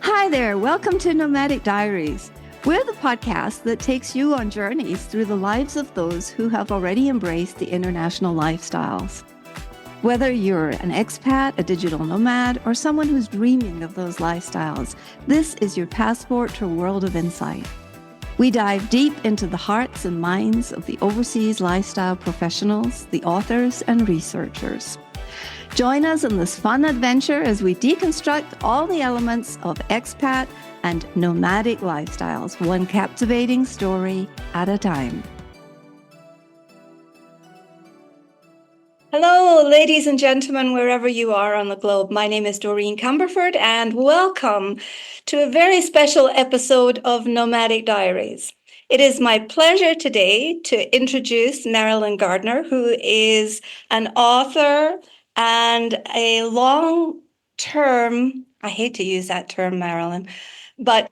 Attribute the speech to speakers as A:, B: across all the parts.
A: Hi there, welcome to Nomadic Diaries. We're the podcast that takes you on journeys through the lives of those who have already embraced the international lifestyles. Whether you're an expat, a digital nomad, or someone who's dreaming of those lifestyles, this is your passport to a world of insight. We dive deep into the hearts and minds of the overseas lifestyle professionals, the authors, and researchers. Join us in this fun adventure as we deconstruct all the elements of expat and nomadic lifestyles, one captivating story at a time. Hello, ladies and gentlemen, wherever you are on the globe. My name is Doreen Cumberford, and welcome to a very special episode of Nomadic Diaries. It is my pleasure today to introduce Marilyn Gardner, who is an author and a long-term, I hate to use that term, Marilyn, but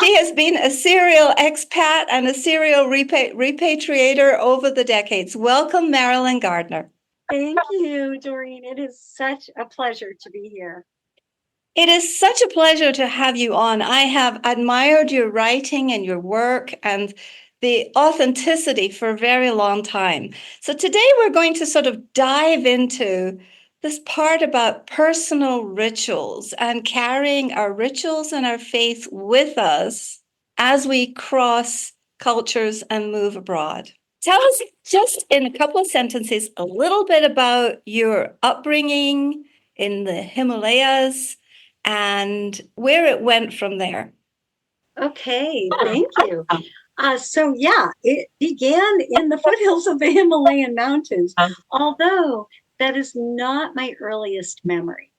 A: she has been a serial expat and a serial repatriator over the decades. Welcome, Marilyn Gardner.
B: Thank you, Doreen. It is such a pleasure to be here.
A: It is such a pleasure to have you on. I have admired your writing and your work and the authenticity for a very long time. So today we're going to sort of dive into this part about personal rituals and carrying our rituals and our faith with us as we cross cultures and move abroad. Tell us just in a couple of sentences a little bit about your upbringing in the Himalayas and where it went from there.
B: Okay, thank you. It began in the foothills of the Himalayan mountains, although that is not my earliest memory.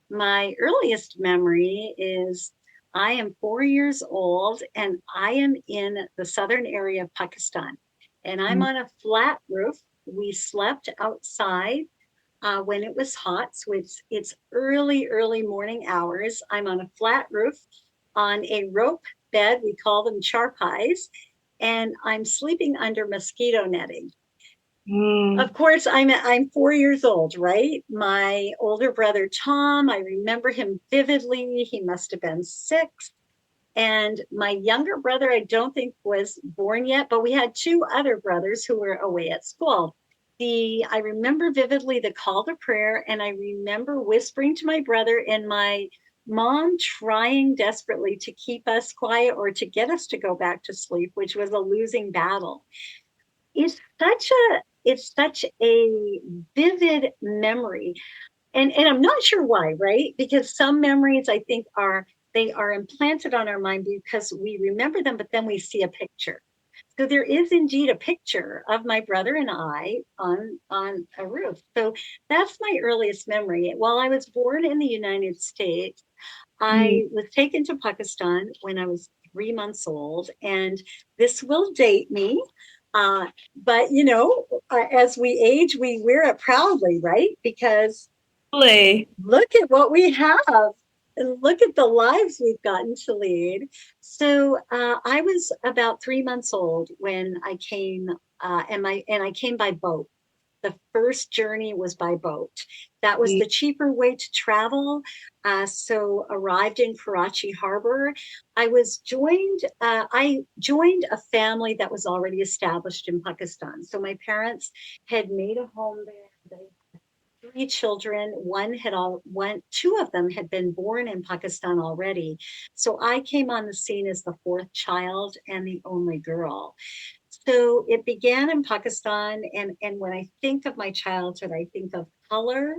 B: My earliest memory is I am 4 years old and I am in the southern area of Pakistan, and I'm on a flat roof. We slept outside when it was hot, so it's early morning hours. I'm on a flat roof on a rope bed. We call them charpais, and I'm sleeping under mosquito netting. Of course, I'm 4 years old, right? My older brother Tom, I remember him vividly. He must have been 6. And my younger brother, I don't think was born yet, but we had 2 other brothers who were away at school. I remember vividly the call to prayer, and I remember whispering to my brother and my mom trying desperately to keep us quiet or to get us to go back to sleep, which was a losing battle. It's such a vivid memory. And I'm not sure why, right? Because some memories I think are implanted on our mind because we remember them, but then we see a picture. So there is indeed a picture of my brother and I on a roof. So that's my earliest memory. While I was born in the United States, I was taken to Pakistan when I was 3 months old, and this will date me. But as we age, we wear it proudly, right? Because look at what we have. Look at the lives we've gotten to lead. So I was about 3 months old when I came, and I came by boat. The first journey was by boat. That was the cheaper way to travel. So arrived in Karachi Harbor. I joined a family that was already established in Pakistan. So my parents had made a home there. They 3 children. 2 of them had been born in Pakistan already. So I came on the scene as the 4th child and the only girl. So it began in Pakistan. And when I think of my childhood, I think of color.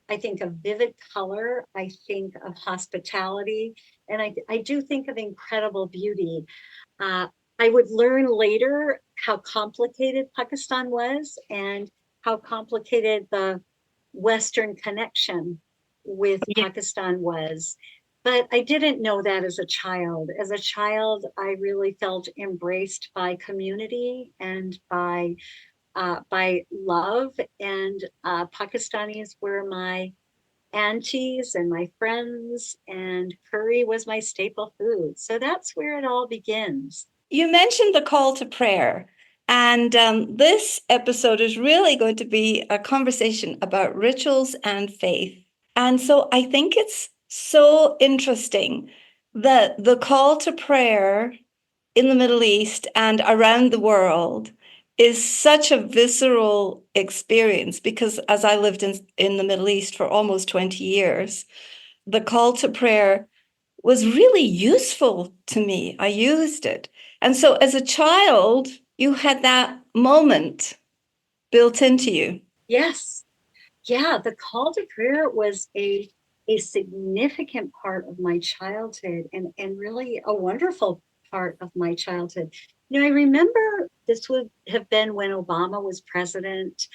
B: I think of vivid color. I think of hospitality. And I do think of incredible beauty. I would learn later how complicated Pakistan was and how complicated the Western connection with Pakistan was. But I didn't know that as a child. As a child, I really felt embraced by community and by love. And Pakistanis were my aunties and my friends, and curry was my staple food. So that's where it all begins.
A: You mentioned the call to prayer. And this episode is really going to be a conversation about rituals and faith. And so I think it's so interesting that the call to prayer in the Middle East and around the world is such a visceral experience because as I lived in the Middle East for almost 20 years, the call to prayer was really useful to me. I used it. And so as a child, you had that moment built into you.
B: Yes. Yeah, the call to prayer was a significant part of my childhood and really a wonderful part of my childhood. You know, I remember this would have been when Obama was president.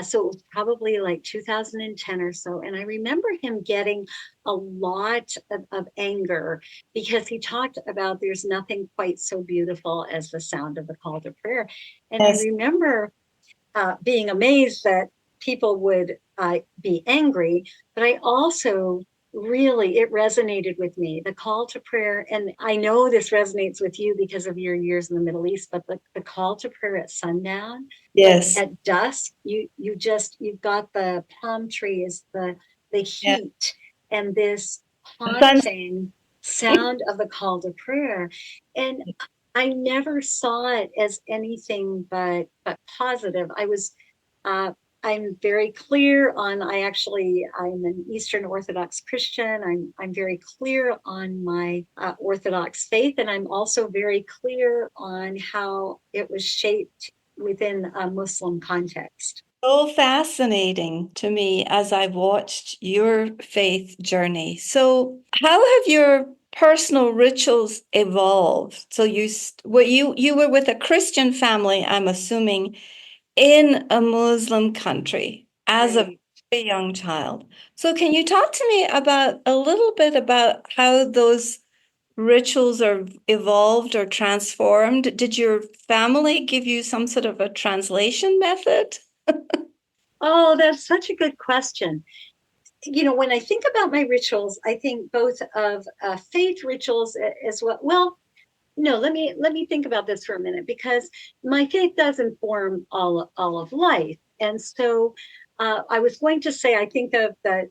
B: So it was probably like 2010 or so. And I remember him getting a lot of anger because he talked about there's nothing quite so beautiful as the sound of the call to prayer. And I
A: Yes.
B: remember being amazed that people would be angry, but I also really, it resonated with me, the call to prayer. And I know this resonates with you because of your years in the Middle East, but the call to prayer at sundown, like
A: Yes.
B: at dusk, you've got the palm trees, the
A: Yeah.
B: heat, and this
A: The sun's
B: haunting sound of the call to prayer. And I never saw it as anything but positive. Uh, I'm very clear on. I'm an Eastern Orthodox Christian. I'm very clear on my Orthodox faith, and I'm also very clear on how it was shaped within a Muslim context.
A: so fascinating to me as I've watched your faith journey. So, how have your personal rituals evolved? So you were with a Christian family, I'm assuming, in a Muslim country as a
B: Right.
A: very young child. So, can you talk to me about a little bit about how those rituals are evolved or transformed? Did your family give you some sort of a translation method?
B: Oh, that's such a good question. You know, when I think about my rituals, I think both of faith rituals as well. Well, no, let me think about this for a minute because my faith does inform all of life, and so I was going to say I think of the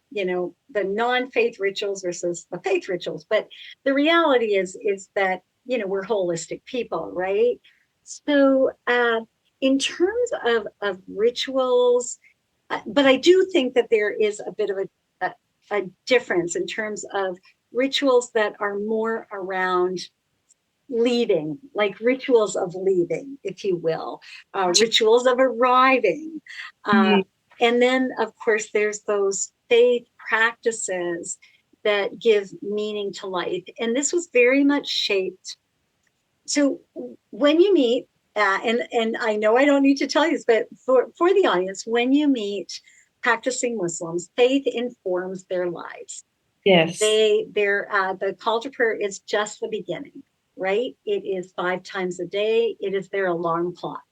B: non-faith rituals versus the faith rituals, but the reality is that we're holistic people, right? So in terms of rituals, but I do think that there is a bit of a difference in terms of rituals that are more around leaving, like rituals of leaving, if you will, rituals of arriving. Uh,
A: Mm.
B: and then, of course, there's those faith practices that give meaning to life. And this was very much shaped. So when you meet, and I know I don't need to tell you this, but for the audience, when you meet practicing Muslims, faith informs their lives.
A: Yes.
B: The call to prayer is just the beginning, right? It is 5 times a day. It is their alarm clock.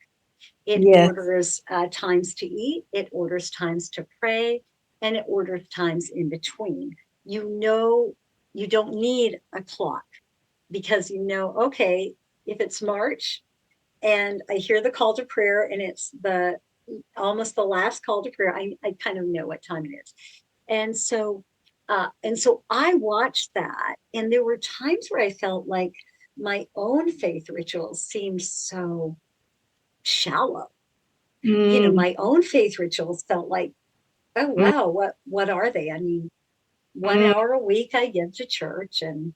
B: It
A: Yes.
B: orders times to eat. It orders times to pray, and it orders times in between. You know, you don't need a clock because okay, if it's March and I hear the call to prayer and it's the almost the last call to prayer, I kind of know what time it is. And so I watched that, and there were times where I felt like my own faith rituals seemed so shallow.
A: Mm.
B: My own faith rituals felt like, oh
A: Mm.
B: wow, what are they? I mean, one
A: Mm.
B: hour a week I give to church, and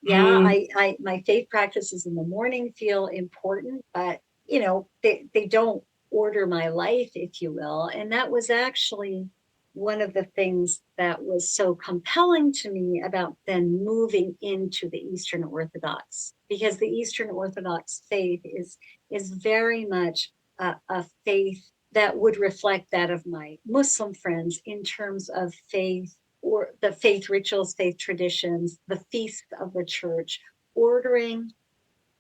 B: yeah,
A: Mm.
B: I my faith practices in the morning feel important, but they don't order my life, if you will. And that was actually one of the things that was so compelling to me about then moving into the Eastern Orthodox, because the Eastern Orthodox faith is very much a faith that would reflect that of my Muslim friends in terms of faith or the faith rituals, faith traditions, the feasts of the church, ordering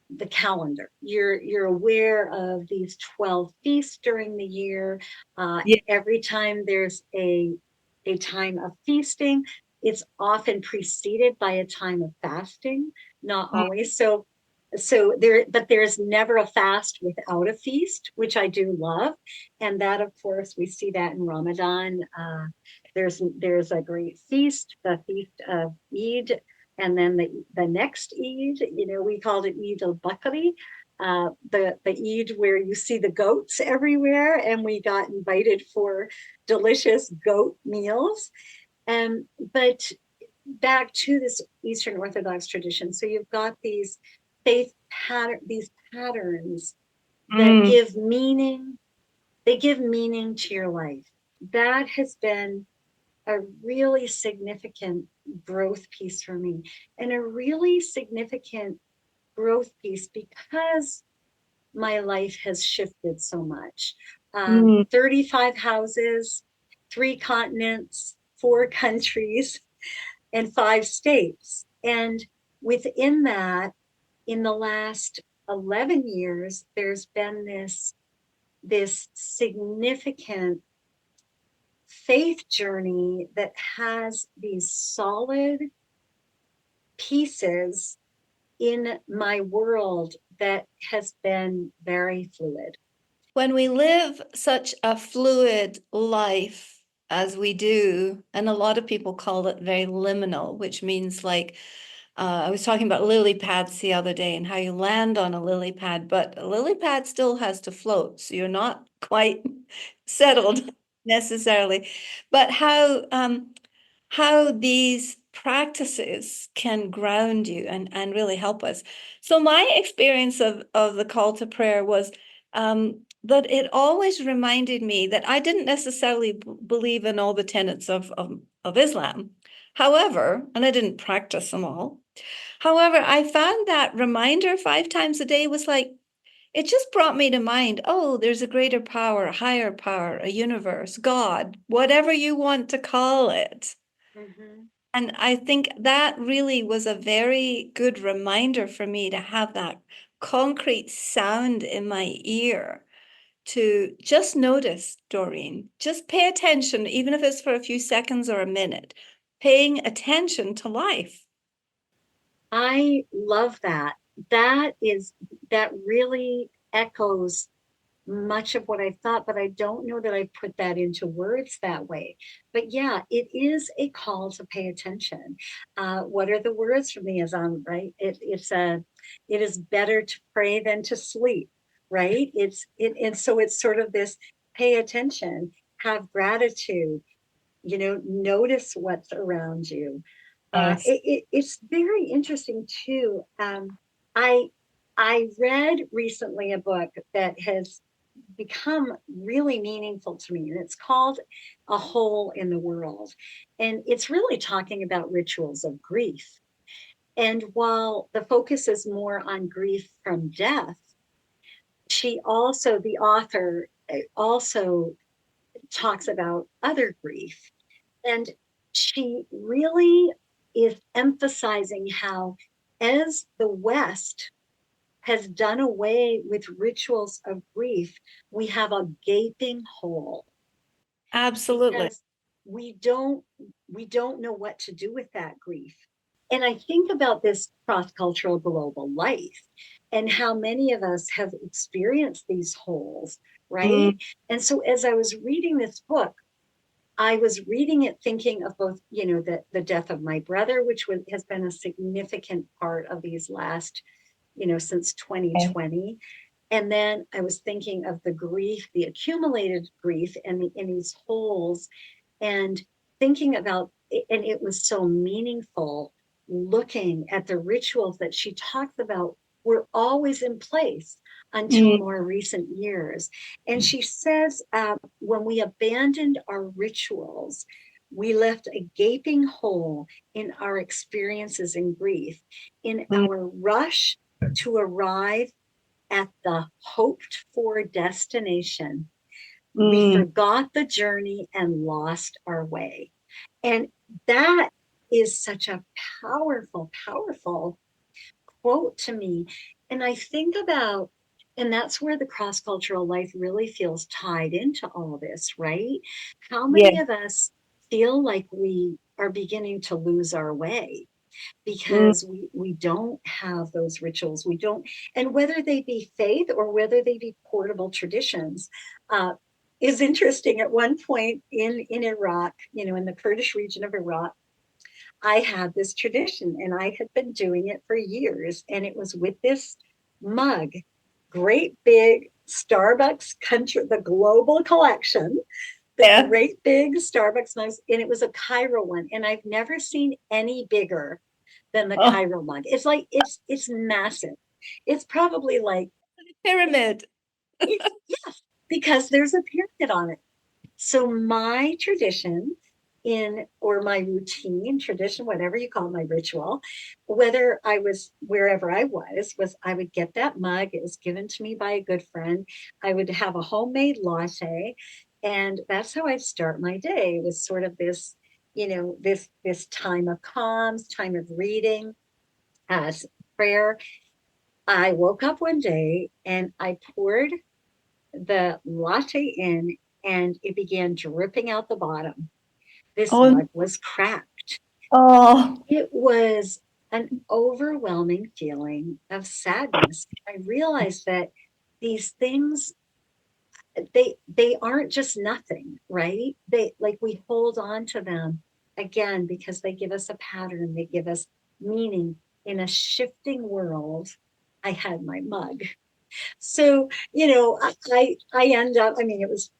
B: the calendar. You're aware of these 12 feasts during the year.
A: Yeah.
B: Every time there's a time of feasting, it's often preceded by a time of fasting, not
A: Mm.
B: always. But there's never a fast without a feast, which I do love. And that, of course, we see that in Ramadan. There's a great feast, the feast of Eid, And then the next Eid, we called it Eid al-Bakri, the Eid where you see the goats everywhere, and we got invited for delicious goat meals. But back to this Eastern Orthodox tradition, so you've got these these patterns that give meaning. They give meaning to your life. That has been a really significant growth piece for me, and a really significant growth piece because my life has shifted so much. 35 houses, 3 continents, 4 countries, and 5 states. And within that, in the last 11 years, there's been this significant faith journey that has these solid pieces in my world that has been very fluid.
A: When we live such a fluid life as we do, and a lot of people call it very liminal, which means like, I was talking about lily pads the other day and how you land on a lily pad, but a lily pad still has to float. So you're not quite settled necessarily, but how these practices can ground you and really help us. So my experience of the call to prayer was that it always reminded me that I didn't necessarily believe in all the tenets of Islam. However, and I didn't practice them all. However, I found that reminder 5 times a day was like, it just brought me to mind, oh, there's a greater power, a higher power, a universe, God, whatever you want to call it.
B: Mm-hmm.
A: And I think that really was a very good reminder for me to have that concrete sound in my ear to just notice, Doreen, just pay attention, even if it's for a few seconds or a minute, paying attention to life.
B: I love that. That really echoes much of what I thought, but I don't know that I put that into words that way. But yeah, it is a call to pay attention. What are the words from the Azan, right? It is better to pray than to sleep, right? And so it's sort of this pay attention, have gratitude, notice what's around you.
A: Yes.
B: It's very interesting too. I I read recently a book that has become really meaningful to me, and it's called A Hole in the World. And it's really talking about rituals of grief. And while the focus is more on grief from death, the author, also talks about other grief. And she really is emphasizing how, as the West has done away with rituals of grief, we have a gaping hole
A: Absolutely.
B: because we don't we don't know what to do with that grief. And I think about this cross-cultural global life and how many of us have experienced these holes, right? And so as I was reading this book, I was reading it thinking of both, the death of my brother, which has been a significant part of these last, since 2020. And then I was thinking of the grief, the accumulated grief, and in these holes, and thinking about, and it was so meaningful looking at the rituals that she talked about were always in place until more recent years. And she says, when we abandoned our rituals, we left a gaping hole in our experiences in grief, in our rush to arrive at the hoped for destination. We forgot the journey and lost our way. And that is such a powerful, powerful quote to me. And I think about, and that's where the cross cultural life really feels tied into all this, right? How many of us feel like we are beginning to lose our way because we don't have those rituals? We don't, and whether they be faith or whether they be portable traditions, is interesting. At one point in Iraq, in the Kurdish region of Iraq, I had this tradition and I had been doing it for years. And it was with this mug, great big Starbucks country, the global collection, the
A: Yeah.
B: great big Starbucks mugs. And it was a Cairo one. And I've never seen any bigger than the
A: Oh,
B: Cairo mug. It's like, it's massive. It's probably like,
A: pyramid.
B: yes, because there's a pyramid on it. So my tradition or my routine, tradition, whatever you call it, my ritual, whether I was wherever I was I would get that mug. It was given to me by a good friend. I would have a homemade latte. And that's how I'd start my day. It was sort of this, this time of calms, time of reading, as prayer. I woke up one day and I poured the latte in and it began dripping out the bottom. This
A: Oh,
B: mug was cracked.
A: oh,
B: It was an overwhelming feeling of sadness. I realized that these things, they aren't just nothing, right? They, like, we hold on to them again because they give us a pattern, they give us meaning in a shifting world. I had my mug. So, I end up, I mean, it was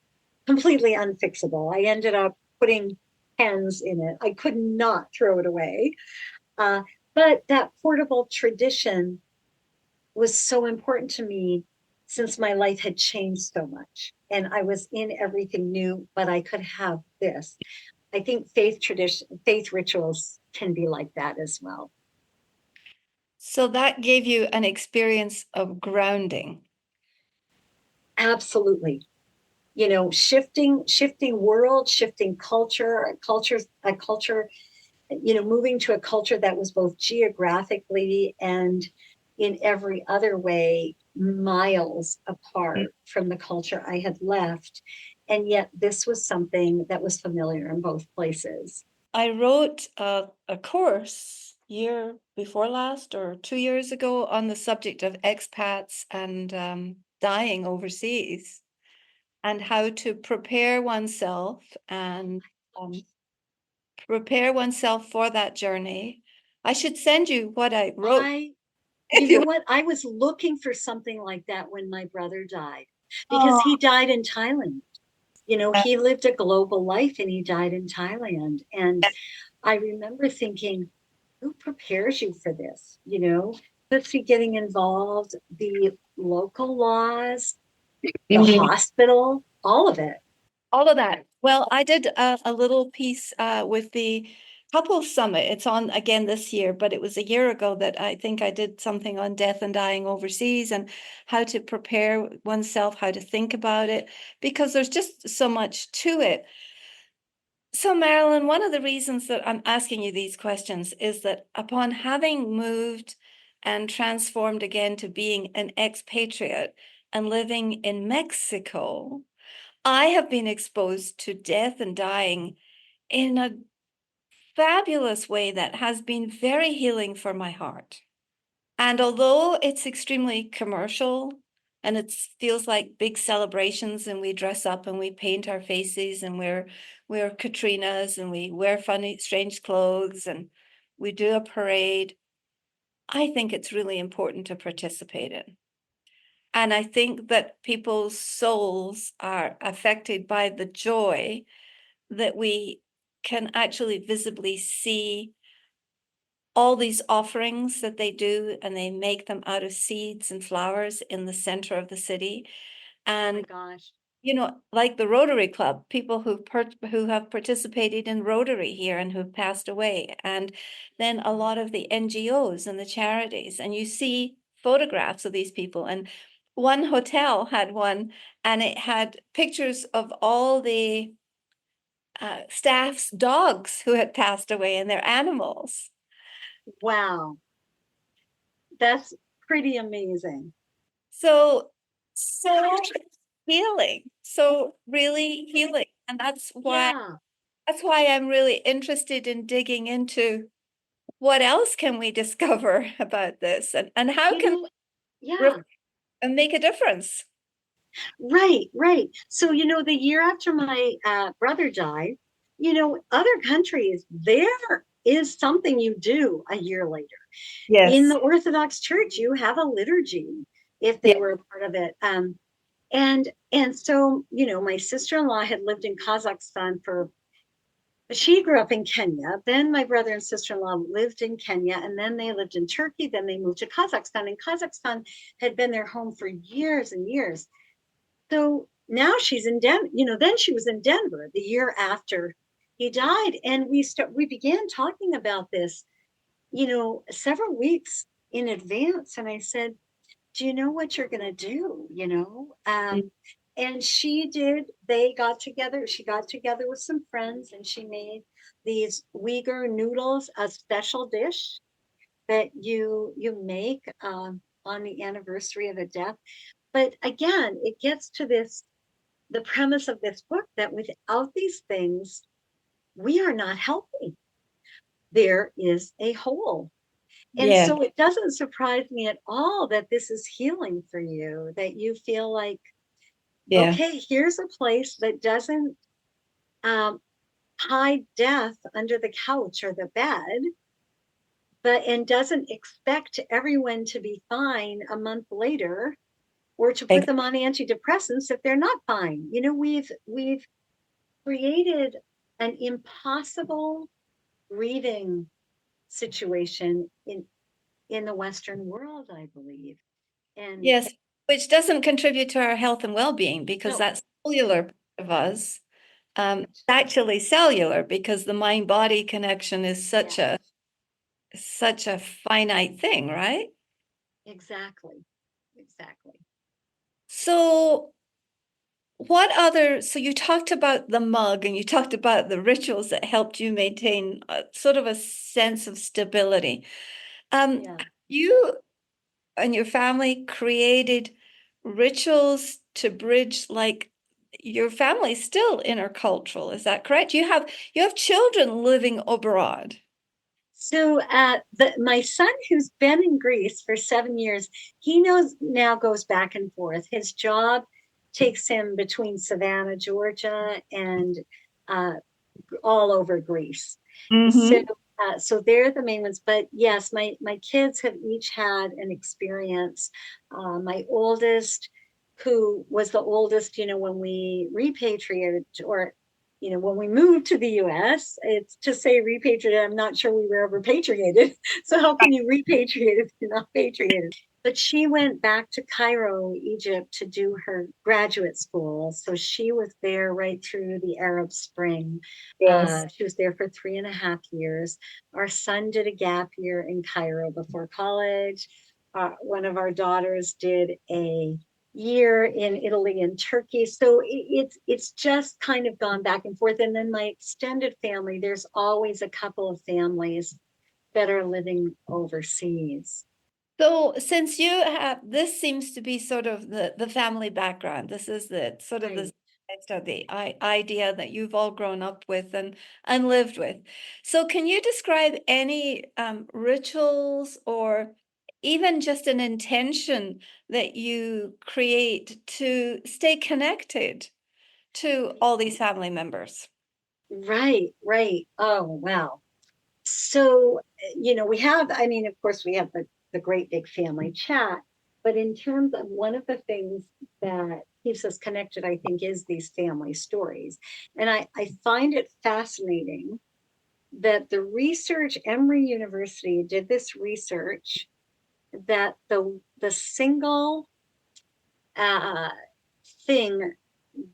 B: completely unfixable. I ended up putting pens in it. I could not throw it away. Uh, but that portable tradition was so important to me since my life had changed so much and I was in everything new, but I could have this. I think faith rituals can be like that as well.
A: so that gave you an experience of grounding.
B: Absolutely. Shifting world, shifting culture, a culture, moving to a culture that was both geographically and in every other way miles apart from the culture I had left. And yet this was something that was familiar in both places.
A: I wrote a course year before last or 2 years ago on the subject of expats and dying overseas and how to prepare oneself and um, prepare oneself for that journey. I should send you what I wrote.
B: I, you know what? I was looking for something like that when my brother died because
A: Oh,
B: he died in Thailand. He lived a global life and he died in Thailand. And I remember thinking, who prepares you for this? Let's be getting involved, the local laws, the
A: mhm.
B: hospital, all of it.
A: All of that. Well, I did a little piece with the Couples Summit. It's on again this year, but it was a year ago that I think I did something on death and dying overseas and how to prepare oneself, how to think about it, because there's just so much to it. So, Marilyn, one of the reasons that I'm asking you these questions is that upon having moved and transformed again to being an expatriate and living in Mexico, I have been exposed to death and dying in a fabulous way that has been very healing for my heart. And although it's extremely commercial and it feels like big celebrations and we dress up and we paint our faces and we're Katrinas and we wear funny, strange clothes and we do a parade, I think it's really important to participate in. And I think that people's souls are affected by the joy that we can actually visibly see all these offerings that they do, and they make them out of seeds and flowers in the center of the city.
B: Oh my
A: And,
B: gosh.
A: like the Rotary Club, people who have participated in Rotary here and who've passed away, and then a lot of the NGOs and the charities, and you see photographs of these people. And one hotel had one, and it had pictures of all the staff's dogs who had passed away and their animals.
B: Wow. That's pretty amazing.
A: So, so healing, so really healing. And
B: Yeah.
A: that's why I'm really interested in digging into what else can we discover about this and how
B: You
A: can
B: know,
A: we
B: yeah.
A: make a difference.
B: Right, right. So, the year after my brother died, other countries, they're is something you do a year later. In
C: Yes.
B: the Orthodox Church, you have a liturgy if they
C: Yeah.
B: were a part of it. And so, my sister-in-law had lived in Kazakhstan she grew up in Kenya. Then my brother and sister-in-law lived in Kenya, and then they lived in Turkey. Then they moved to Kazakhstan, and Kazakhstan had been their home for years and years. So now she's in Denver. Then she was in Denver the year after he died, and we began talking about this, several weeks in advance. And I said, do you know what you're going to do? And she did. She got together with some friends, and she made these Uyghur noodles, a special dish that you make on the anniversary of a death. But again, it gets to the premise of this book, that without these things, we are not healthy. There is a hole. And
C: Yeah.
B: so it doesn't surprise me at all that this is healing for you, that you feel like,
C: Yeah.
B: okay, here's a place that doesn't hide death under the couch or the bed, and doesn't expect everyone to be fine a month later, or to put them on antidepressants if they're not fine. We've created an impossible grieving situation in the Western world, I believe. And
C: Yes, which doesn't contribute to our health and well-being, because
B: no,
C: that cellular part of us, it's actually cellular, because the mind-body connection is such
B: yes,
C: a finite thing, right?
B: exactly.
C: So so you talked about the mug, and you talked about the rituals that helped you maintain sort of a sense of stability.
B: Yeah.
C: You and your family created rituals to bridge, like, your family's still intercultural, is that correct? You have children living abroad.
B: So my son, who's been in Greece for 7 years, he now goes back and forth. His job takes him between Savannah, Georgia, and uh, all over Greece. So,
C: Mm-hmm.
B: so they're the main ones. But yes, my kids have each had an experience. My oldest, who was the oldest, when we repatriated, or when we moved to the U.S., it's to say repatriated. I'm not sure we were ever patriated. So how can you repatriate if you're not patriated? But she went back to Cairo, Egypt, to do her graduate school. So she was there right through the Arab Spring.
C: Yes.
B: She was there for 3.5 years. Our son did a gap year in Cairo before college. One of our daughters did a year in Italy and Turkey. So it's just kind of gone back and forth. And then my extended family, there's always a couple of families that are living overseas.
C: So since this seems to be sort of the family background, this is the sort of
B: Right.
C: the idea that you've all grown up with and lived with. So can you describe any rituals, or even just an intention that you create to stay connected to all these family members?
B: Right. Oh, wow. So, we have, of course, we have the great big family chat, but in terms of one of the things that keeps us connected, I think, is these family stories. And I find it fascinating that Emory University did this research, that the single uh, thing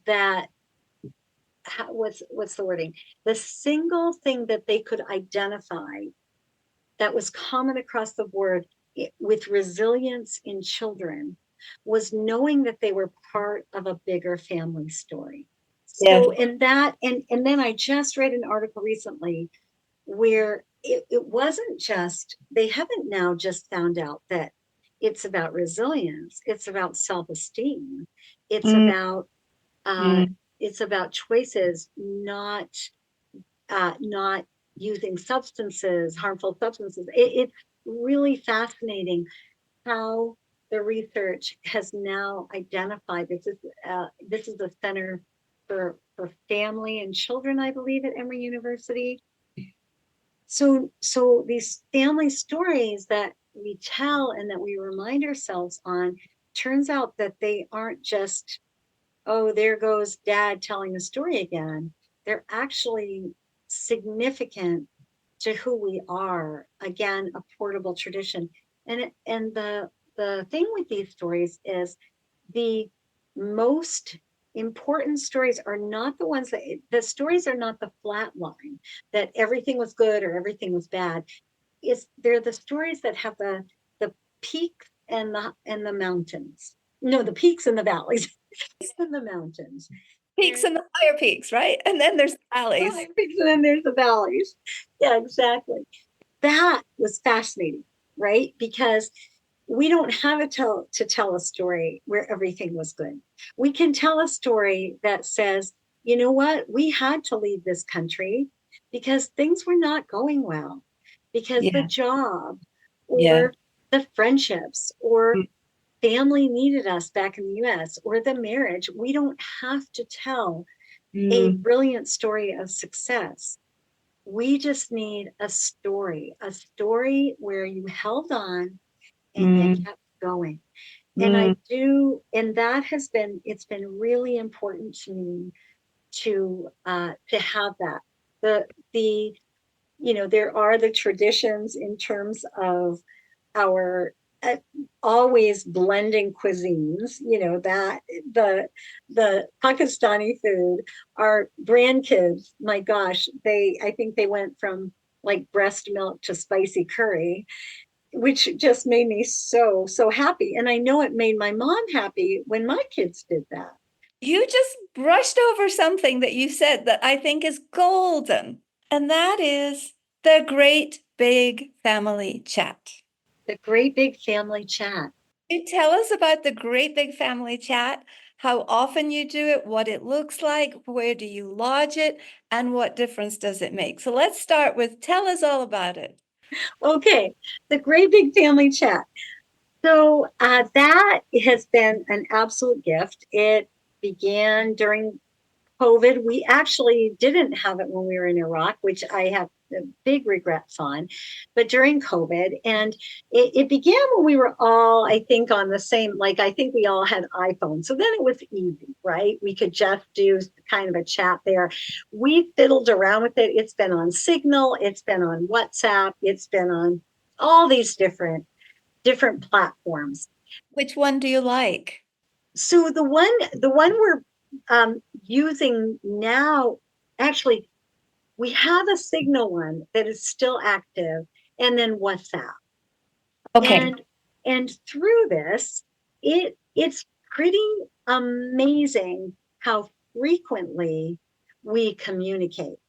B: that what's the wording? The single thing that they could identify that was common across the board with resilience in children was knowing that they were part of a bigger family story.
C: Yeah.
B: So, and then I just read an article recently where it wasn't just, they haven't now just found out that it's about resilience, it's about self-esteem, it's
C: Mm,
B: about
C: mm,
B: it's about choices, not using harmful substances. It's really fascinating how the research has now identified this is a center for family and children, I believe, at Emory University. So these family stories that we tell and that we remind ourselves on, turns out that they aren't just, oh, there goes dad telling a story again. They're actually significant to who we are. Again, a portable tradition. And the thing with these stories is the most important stories are not the ones that, the stories are not the flat line that everything was good or everything was bad. They're the stories that have the peaks and the mountains. No, the peaks and the valleys and the mountains.
C: Peaks and the higher peaks, right? And then there's valleys.
B: Peaks and then there's the valleys. Yeah, exactly. That was fascinating, right? Because we don't have to tell a story where everything was good. We can tell a story that says, you know what, we had to leave this country because things were not going well, because the job or the friendships or family needed us back in the US or the marriage. We don't have to tell a brilliant story of success. We just need a story where you held on and you kept going. And I do, and that has been, it's been really important to me to have that. The there are the traditions in terms of our always blending cuisines, that the Pakistani food, our grandkids, my gosh, I think they went from like breast milk to spicy curry, which just made me so, so happy. And I know it made my mom happy when my kids did that.
C: You just brushed over something that you said that I think is golden, and that is the great big family chat.
B: The great big family chat.
C: Can you tell us about the great big family chat, how often you do it, what it looks like, where do you lodge it, and what difference does it make? So let's start with tell us all about it.
B: Okay, the great big family chat. So that has been an absolute gift. It began during COVID. We actually didn't have it when we were in Iraq, which I have big regrets on, but during COVID. And it began when we were all, I think, on the same, like, I think we all had iPhones. So then it was easy, right? We could just do kind of a chat there. We fiddled around with it. It's been on Signal, it's been on WhatsApp, it's been on all these different platforms.
C: Which one do you like?
B: So the one we're using now, actually, we have a Signal one that is still active, and then WhatsApp.
C: Okay.
B: And through this, it's pretty amazing how frequently we communicate.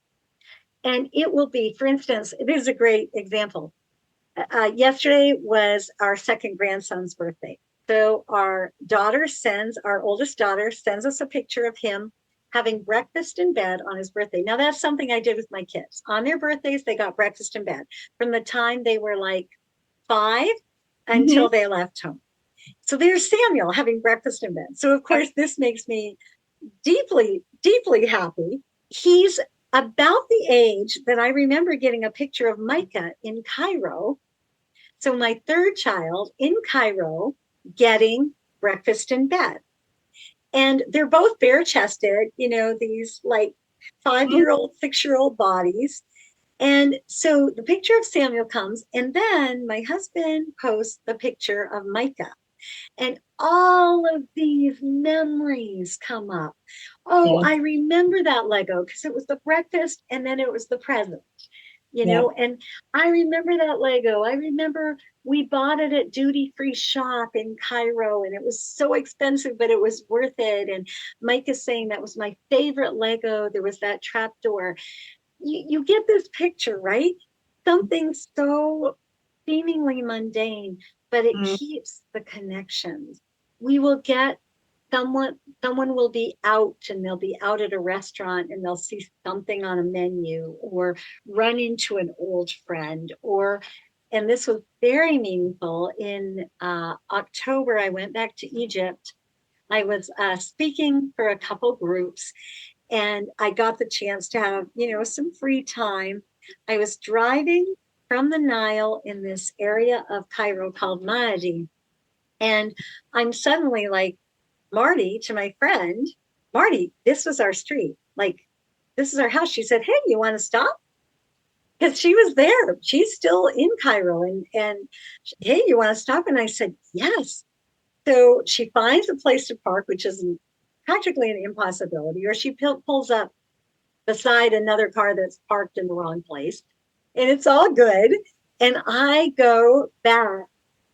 B: And it will be, for instance, it is a great example. Yesterday was our second grandson's birthday. So our oldest daughter sends us a picture of him having breakfast in bed on his birthday. Now that's something I did with my kids. On their birthdays, they got breakfast in bed from the time they were like 5 until they left home. So there's Samuel having breakfast in bed. So of course, this makes me deeply, deeply happy. He's about the age that I remember getting a picture of Micah in Cairo. So my third child in Cairo getting breakfast in bed. And they're both bare chested, these like 5-year-old, 6-year-old bodies. And so the picture of Samuel comes, and then my husband posts the picture of Micah. And all of these memories come up. Oh, I remember that Lego because it was the breakfast and then it was the present. And I remember that Lego. I remember we bought it at duty-free shop in Cairo, and it was so expensive, but it was worth it. And Mike is saying that was my favorite Lego. There was that trap door. You get this picture, right? Something so seemingly mundane, but it keeps the connections. We will get someone will be out, and they'll be out at a restaurant and they'll see something on a menu or run into an old friend, and this was very meaningful. In October, I went back to Egypt. I was speaking for a couple groups, and I got the chance to have, some free time. I was driving from the Nile in this area of Cairo called Maadi. And I'm suddenly like, Marty, to my friend, Marty, this was our street. Like, this is our house. She said, hey, you want to stop? Because she was there. She's still in Cairo. And hey, you want to stop? And I said, yes. So she finds a place to park, which is practically an impossibility, or she pulls up beside another car that's parked in the wrong place. And it's all good. And I go back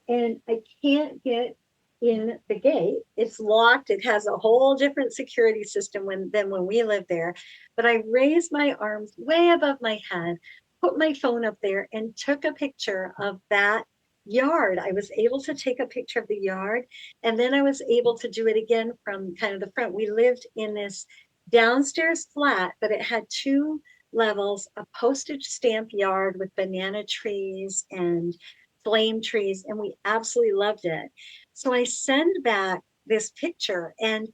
B: and I can't get in the gate. It's locked. It has a whole different security system than when we lived there. But I raised my arms way above my head, put my phone up there, and took a picture of that yard. I was able to take a picture of the yard, and then I was able to do it again from kind of the front. We lived in this downstairs flat, but it had two levels, a postage stamp yard with banana trees and flame trees, and we absolutely loved it. So I send back this picture, and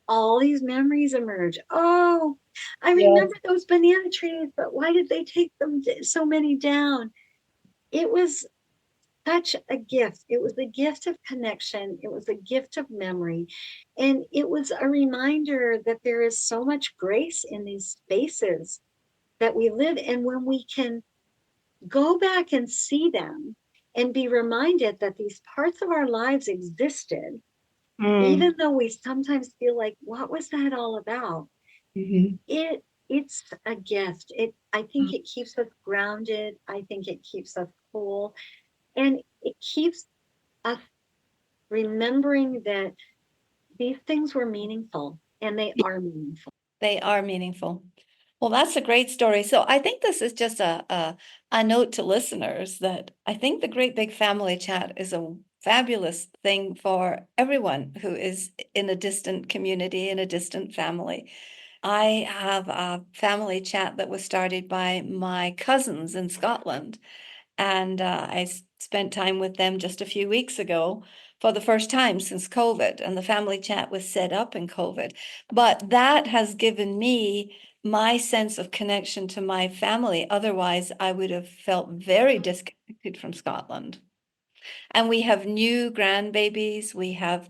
B: all these memories emerge. Oh, I remember those banana trees, but why did they take them so many down? It was such a gift. It was a gift of connection. It was a gift of memory. And it was a reminder that there is so much grace in these spaces that we live in. When we can go back and see them and be reminded that these parts of our lives existed, even though we sometimes feel like, what was that all about? It's a gift. I think it keeps us grounded. I think it keeps us cool. And it keeps us remembering that these things were meaningful, and they are meaningful.
C: They are meaningful. Well, that's a great story. So I think this is just a note to listeners that I think the Great Big Family Chat is a fabulous thing for everyone who is in a distant community, in a distant family. I have a family chat that was started by my cousins in Scotland, and I spent time with them just a few weeks ago for the first time since COVID, and the family chat was set up in COVID. But that has given me my sense of connection to my family. Otherwise, I would have felt very disconnected from Scotland. And we have new grandbabies, we have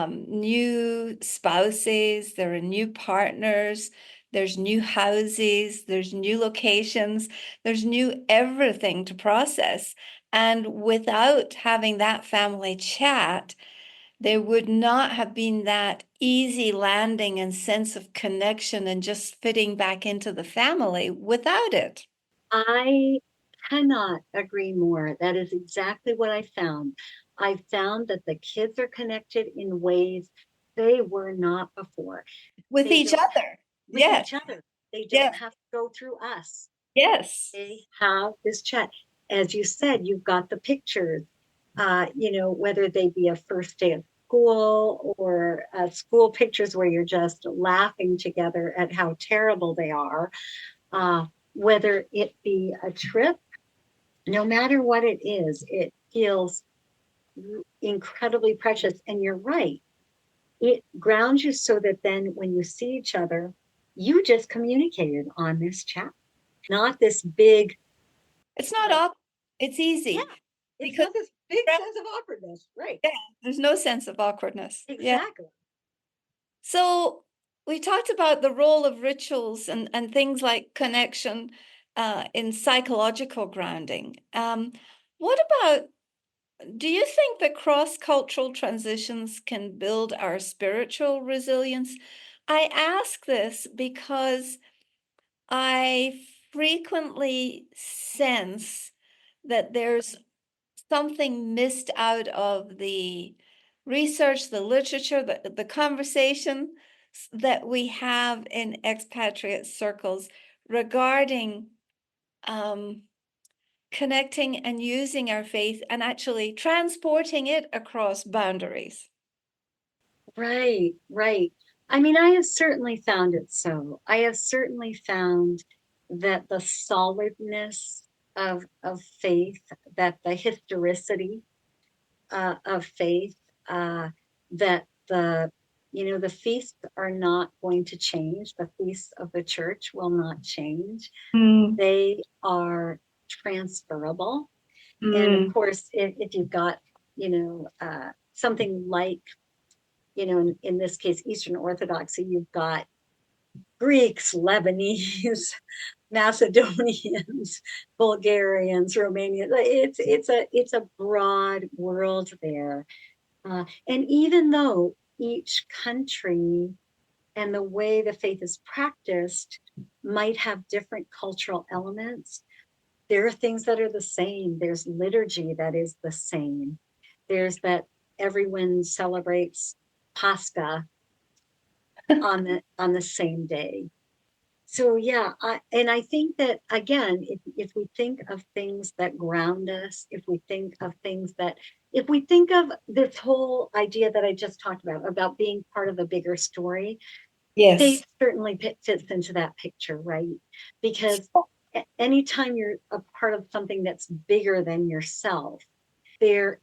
C: new spouses, there are new partners, there's new houses, there's new locations, there's new everything to process. And without having that family chat, there would not have been that easy landing and sense of connection and just fitting back into the family without it.
B: I cannot agree more. That is exactly what I found. I found that the kids are connected in ways they were not before.
C: With
B: They
C: each
B: don't
C: other.
B: with
C: Yes.
B: each other. They
C: Yes.
B: don't have to go through us.
C: Yes.
B: They have this chat. As you said, you've got the pictures, whether they be a first day of school or school pictures where you're just laughing together at how terrible they are, whether it be a trip, no matter what it is, it feels incredibly precious. And you're right, it grounds you so that then when you see each other, you just communicated on this chat, not this big,
C: It's not
B: like,
C: awkward. It's
B: yeah,
C: easy
B: it's
C: because
B: not this big sense of awkwardness, right?
C: yeah, there's no sense of awkwardness. Yeah.
B: Exactly.
C: So we talked about the role of rituals and things like connection in psychological grounding. What about, do you think that cross-cultural transitions can build our spiritual resilience? I ask this because I frequently sense that there's something missed out of the research, the literature, the conversation that we have in expatriate circles regarding um, connecting and using our faith and actually transporting it across boundaries.
B: Right, right. I mean, I have certainly found it so. I have certainly found that the solidness of faith, that the historicity of faith, that the The feasts are not going to change. The feasts of the church will not change. They are transferable. And of course, if you've got, something like, in this case, Eastern Orthodoxy, you've got Greeks, Lebanese, Macedonians, Bulgarians, Romanians. It's a broad world there. And even though each country and the way the faith is practiced might have different cultural elements, there are things that are the same. There's liturgy that is the same. There's that everyone celebrates Pascha on the same day. So yeah, I think that again, if we think of things that ground us, if we think of this whole idea that I just talked about being part of a bigger story,
C: Yes.
B: faith certainly fits into that picture, right? Because anytime you're a part of something that's bigger than yourself, you're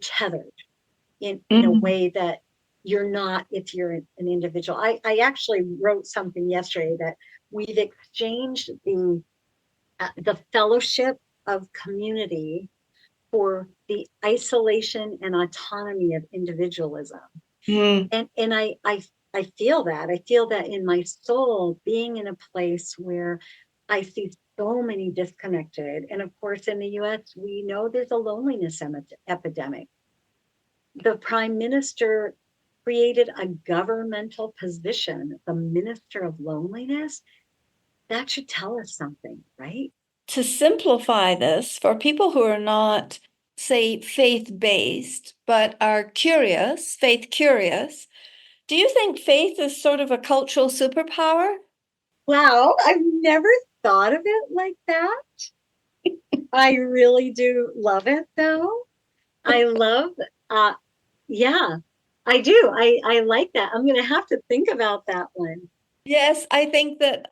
B: tethered in a way that you're not if you're an individual. I actually wrote something yesterday that we've exchanged the fellowship of community for the isolation and autonomy of individualism. And I feel that in my soul, being in a place where I see so many disconnected. And of course, in the US, we know there's a loneliness epidemic. The prime minister created a governmental position, the minister of loneliness. That should tell us something, right?
C: To simplify this, for people who are not, say, faith-based, but are curious, faith curious, do you think faith is sort of a cultural superpower?
B: Wow, I've never thought of it like that. I really do love it, though. I love, yeah, I do. I like that. I'm going to have to think about that one.
C: Yes, I think that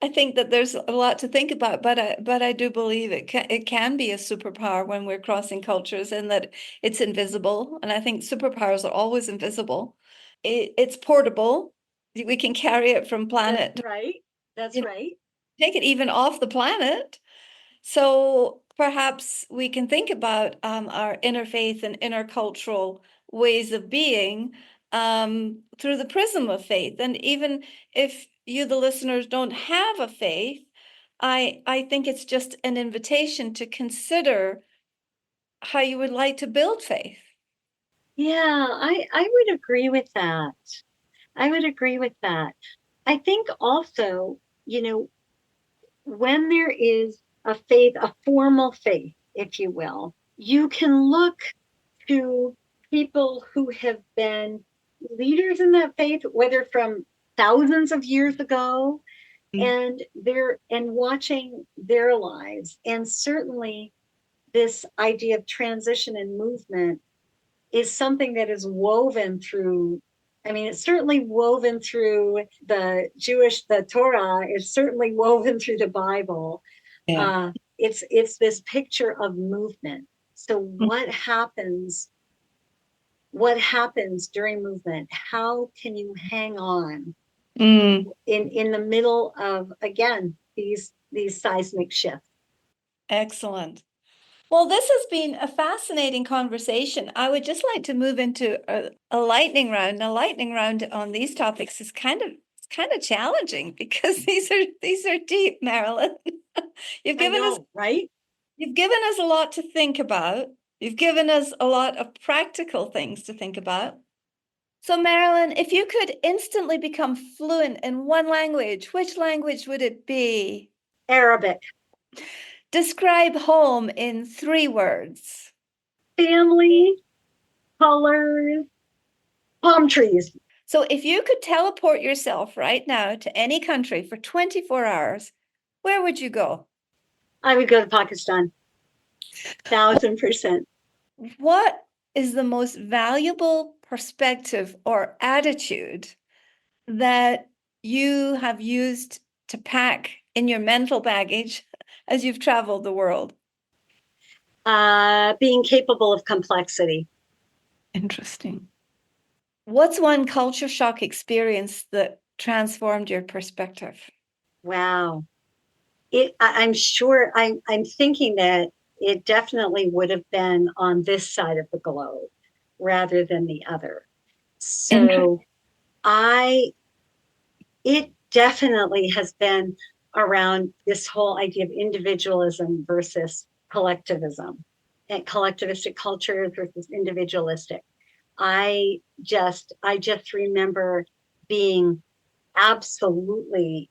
C: there's a lot to think about, but I do believe it can be a superpower when we're crossing cultures, and that it's invisible. And I think superpowers are always invisible. It's portable. We can carry it from planet.
B: That's right. That's right.
C: Take it even off the planet. So perhaps we can think about our interfaith and intercultural ways of being through the prism of faith. And even if you, the listeners, don't have a faith, I think it's just an invitation to consider how you would like to build faith.
B: Yeah, I would agree with that. I would agree with that. I think also, when there is a faith, a formal faith, if you will, you can look to people who have been leaders in that faith, whether from thousands of years ago, and watching their lives. And certainly this idea of transition and movement is something that is woven through. I mean, it's certainly woven through the Torah. It's certainly woven through the Bible. Yeah. It's this picture of movement. So what happens during movement? How can you hang on in the middle of, again, these seismic shifts?
C: Excellent. Well, this has been a fascinating conversation. I would just like to move into a lightning round. A lightning round on these topics is kind of challenging because these are deep, Marilyn. You've given us
B: right?
C: You've given us a lot to think about. You've given us a lot of practical things to think about. So, Marilyn, if you could instantly become fluent in one language, which language would it be?
B: Arabic.
C: Describe home in 3 words.
B: Family, colors, palm trees.
C: So if you could teleport yourself right now to any country for 24 hours, where would you go?
B: I would go to Pakistan. 1,000%.
C: What is the most valuable perspective or attitude that you have used to pack in your mental baggage as you've traveled the world?
B: Being capable of complexity.
C: Interesting. What's one culture shock experience that transformed your perspective?
B: Wow. I'm sure, I'm thinking that it definitely would have been on this side of the globe rather than the other. So it definitely has been around this whole idea of individualism versus collectivism, and collectivistic culture versus individualistic. I just remember being absolutely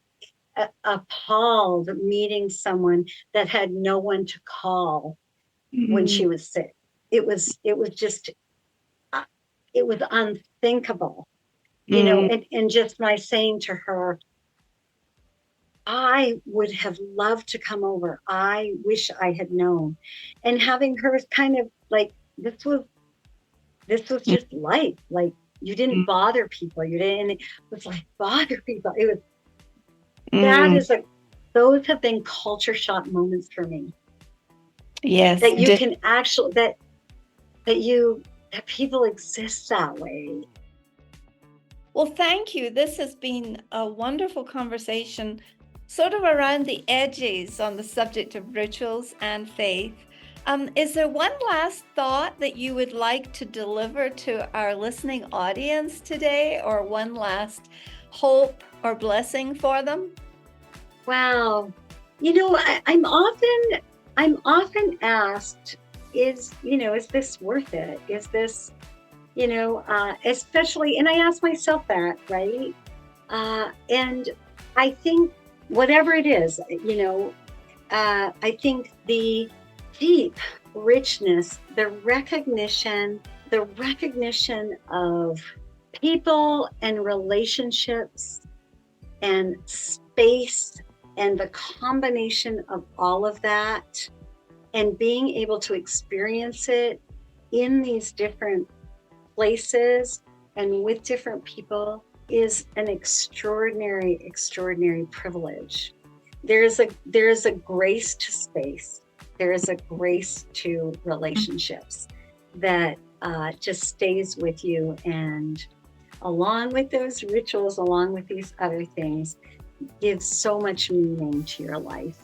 B: appalled meeting someone that had no one to call when she was sick. It was just it was unthinkable, and just my saying to her, I would have loved to come over. I wish I had known. And having her kind of like, this was just life. Like, you didn't bother people. You didn't, it was like bother people. It was, those have been culture shock moments for me.
C: Yes.
B: That you can actually, that people exist that way.
C: Well, thank you. This has been a wonderful conversation, sort of around the edges on the subject of rituals and faith. Is there one last thought that you would like to deliver to our listening audience today, or one last hope or blessing for them?
B: Wow. I'm often asked, is this worth it? Is this, especially, and I ask myself that, right? And I think whatever it is, I think the deep richness, the recognition of people and relationships and space, and the combination of all of that, and being able to experience it in these different places and with different people is an extraordinary, extraordinary privilege. There is a grace to space. There is a grace to relationships that just stays with you, and along with those rituals, along with these other things, gives so much meaning to your life.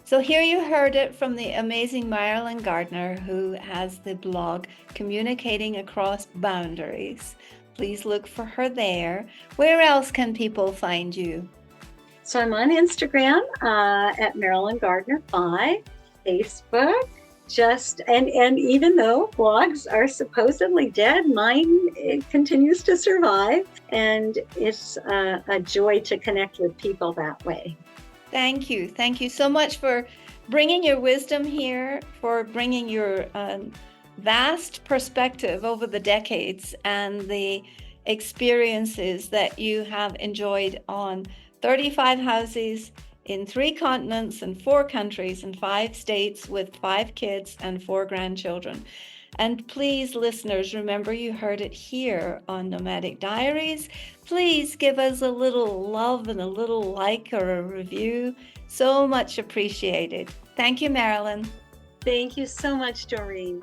C: So here you heard it from the amazing Marilyn Gardner, who has the blog Communicating Across Boundaries. Please look for her there. Where else can people find you?
B: So I'm on Instagram at Marilyn Gardner 5, Facebook. And even though blogs are supposedly dead, mine, it continues to survive, and it's a joy to connect with people that way.
C: Thank you. Thank you so much for bringing your wisdom here, for bringing your vast perspective over the decades and the experiences that you have enjoyed on 35 houses in 3 continents and 4 countries and 5 states with 5 kids and 4 grandchildren. And please, listeners, remember you heard it here on Nomadic Diaries. Please give us a little love and a little like or a review. So much appreciated. Thank you, Marilyn.
B: Thank you so much, Doreen.